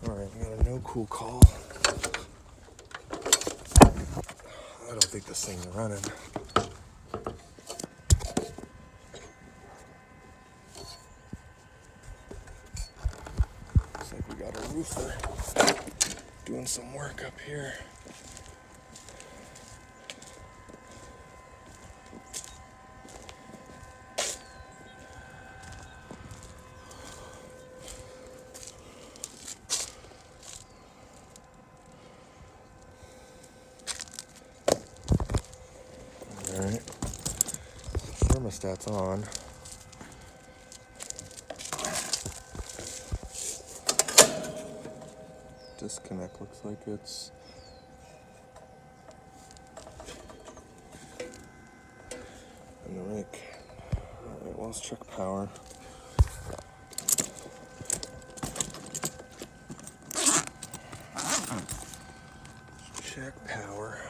Alright, we got a no cool call. I don't think this thing's running. Looks like we got a roofer doing some work up here. Alright, thermostat's on. Disconnect looks like it's in the rake. Alright, well, let's check power. Let's check power.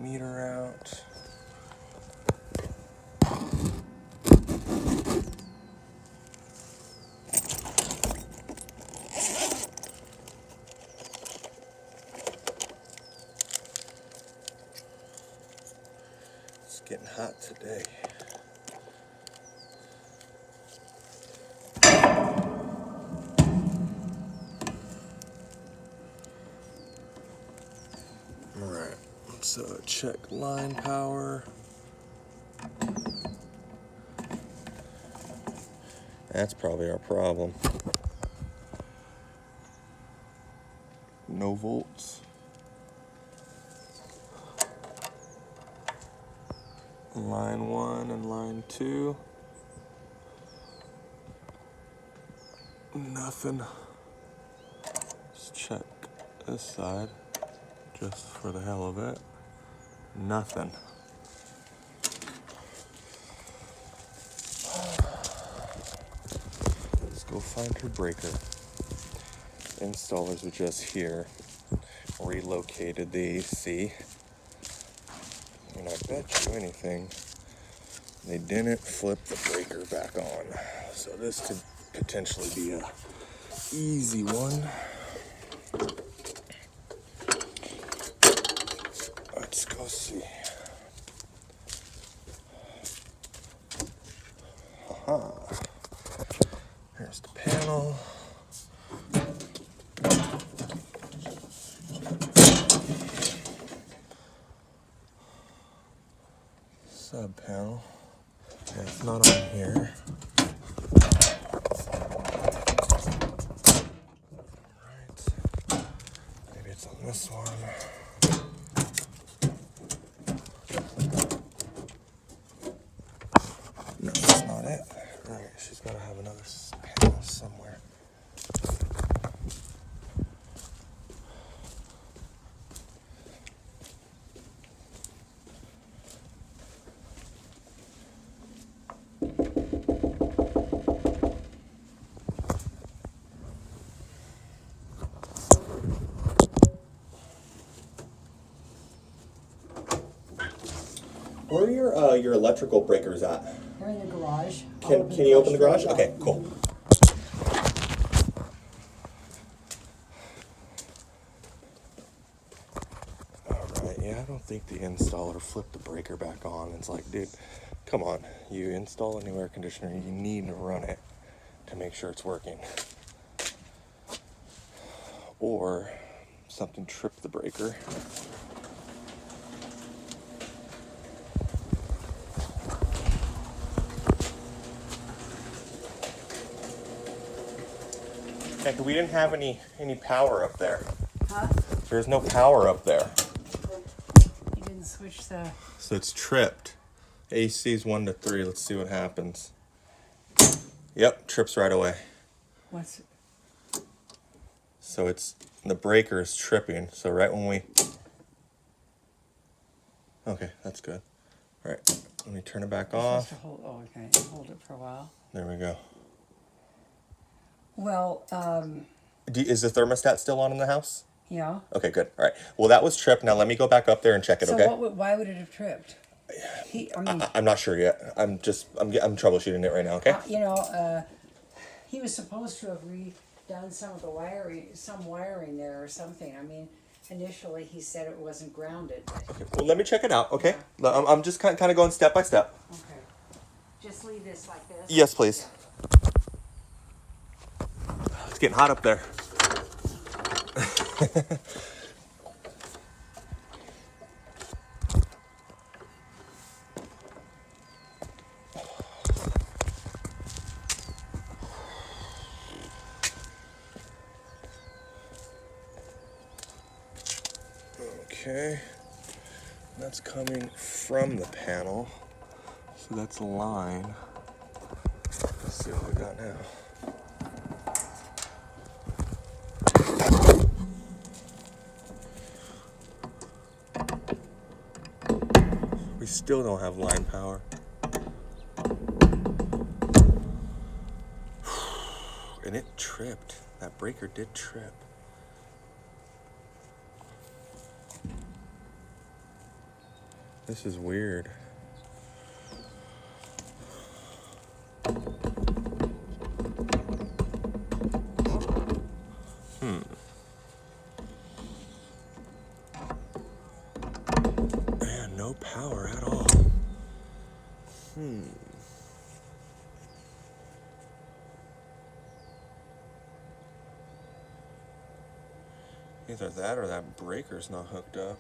Meter out. It's getting hot today. All right, so check line power. That's probably our problem. No volts. Line 1 and line 2. Nothing. Let's check this side just for the hell of it. Nothing. Let's go find her breaker. Installers were just here, relocated the AC, and I bet you anything they didn't flip the breaker back on. So this could potentially be a easy one. Let's go see. Aha. Here's the panel. Sub panel. Yeah, it's not on here. Right. Maybe it's on this one. No, that's not it. Alright, she's gotta have another panel somewhere. Where are your electrical breakers at? They're in the garage. Can you open the garage? Okay, cool. Alright, yeah, I don't think the installer flipped the breaker back on. It's like, dude, come on. You install a new air conditioner, you need to run it to make sure it's working. Or something tripped the breaker. Heck, we didn't have any power up there. Huh? There's no power up there. You didn't switch the... So it's tripped. AC's 1 to 3. Let's see what happens. Yep, trips right away. What's... So it's... The breaker is tripping. So right when we... Okay, that's good. All right, let me turn it back off. Okay, hold it for a while. There we go. Well, Is the thermostat still on in the house? Yeah. Okay, good. All right. Well, that was tripped. Now let me go back up there and check it. So Okay. why would it have tripped? I mean, I'm not sure yet. I'm troubleshooting it right now. Okay. he was supposed to have redone some of the wiring there or something. I mean, initially he said it wasn't grounded. Okay. Well, let me check it out. Okay. I'm just kind of going step by step. Okay. Just leave this like this. Yes, please. It's getting hot up there. Okay, that's coming from the panel, so that's a line. Let's see what we got now. We still don't have line power. And it tripped. That breaker did trip. This is weird. Man, no power at all. Either that or that breaker's not hooked up.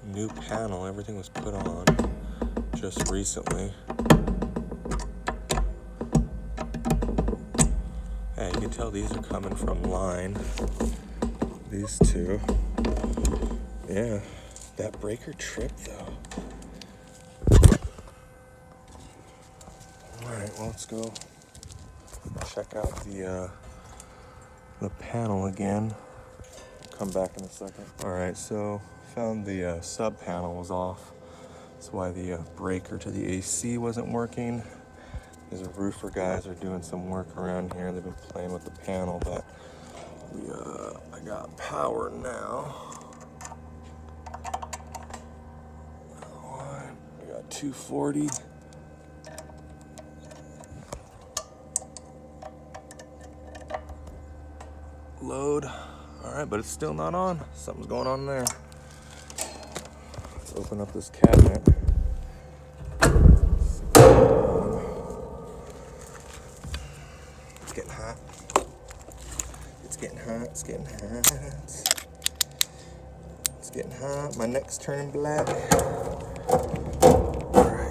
New panel, everything was put on just recently. Yeah, you can tell these are coming from line. These two. Yeah, that breaker tripped though. Alright, well, let's go check out the panel again. Come back in a second. Alright, so found the sub panel was off. That's why the breaker to the AC wasn't working. These roofer guys are doing some work around here. They've been playing with the panel, but I got power now. We got 240. Load. All right, but it's still not on. Something's going on there. Let's open up this cabinet. It's getting hot. It's getting hot. It's getting hot. It's getting hot. My neck's turning black. All right.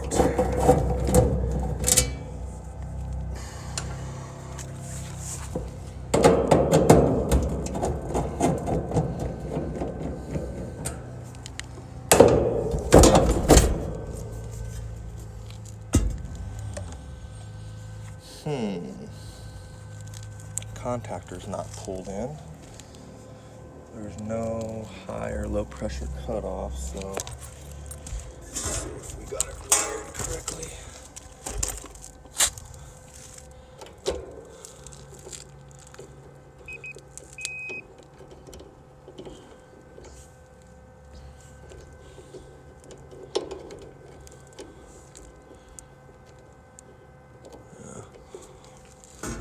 Contactor's not pulled in. There's no high or low pressure cutoff, so let's see if we got it wired correctly.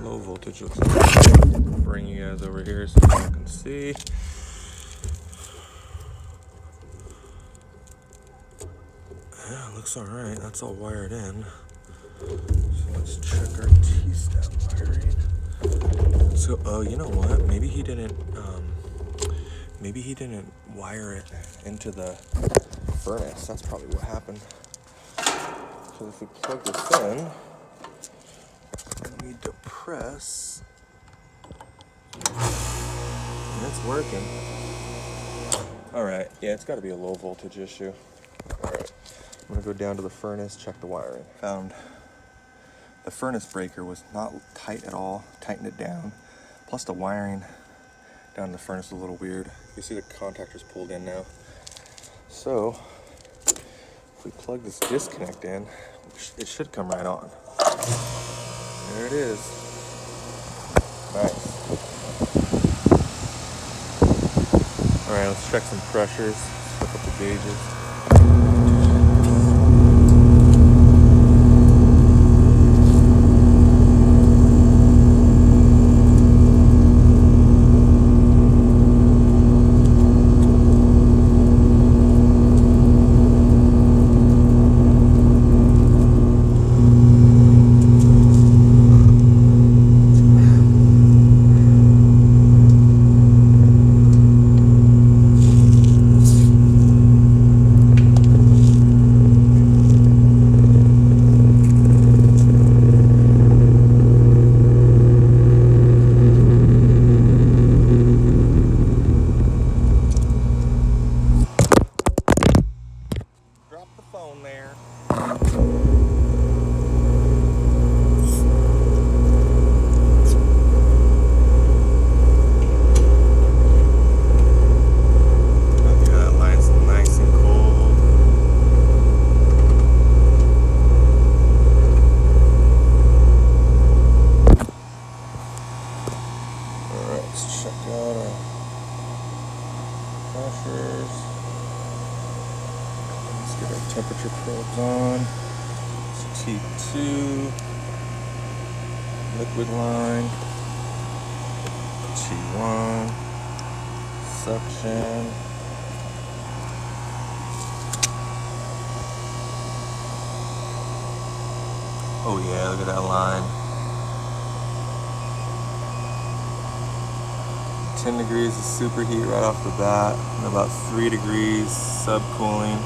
Low voltage looks like. Bring you guys over here so you can see. Yeah, looks alright. That's all wired in. So let's check our T-step wiring. So, oh, you know what? Maybe he didn't wire it into the furnace. That's probably what happened. So if we plug this in, we need to press. And it's working. Alright, yeah, it's got to be a low voltage issue. Alright, I'm going to go down to the furnace, check the wiring. Found the furnace breaker was not tight at all, tightened it down. Plus the wiring down in the furnace is a little weird. You see the contactor's pulled in now. So, if we plug this disconnect in, it should come right on. There it is. Nice. Alright, let's check some pressures. Look up the gauges. Drop the phone there. Oh, yeah, that line's nice and cold. Alright, let's check out our pressures. Let's get our temperature probes on. It's T2, liquid line, T1, suction. Oh yeah, look at that line. 10 degrees is superheat right off the bat, and about 3 degrees subcooling.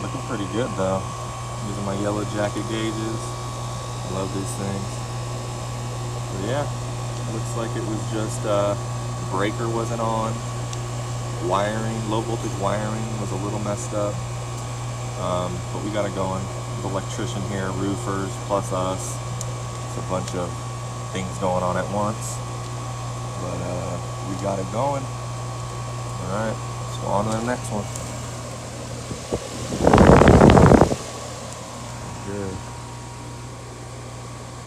Looking pretty good though. Using my yellow jacket gauges. Love these things. But yeah, looks like it was just breaker wasn't on. Wiring, low voltage wiring was a little messed up. But we got it going. The electrician here, roofers, plus us. It's a bunch of things going on at once. But we got it going. Alright, let's go on to the next one. Good.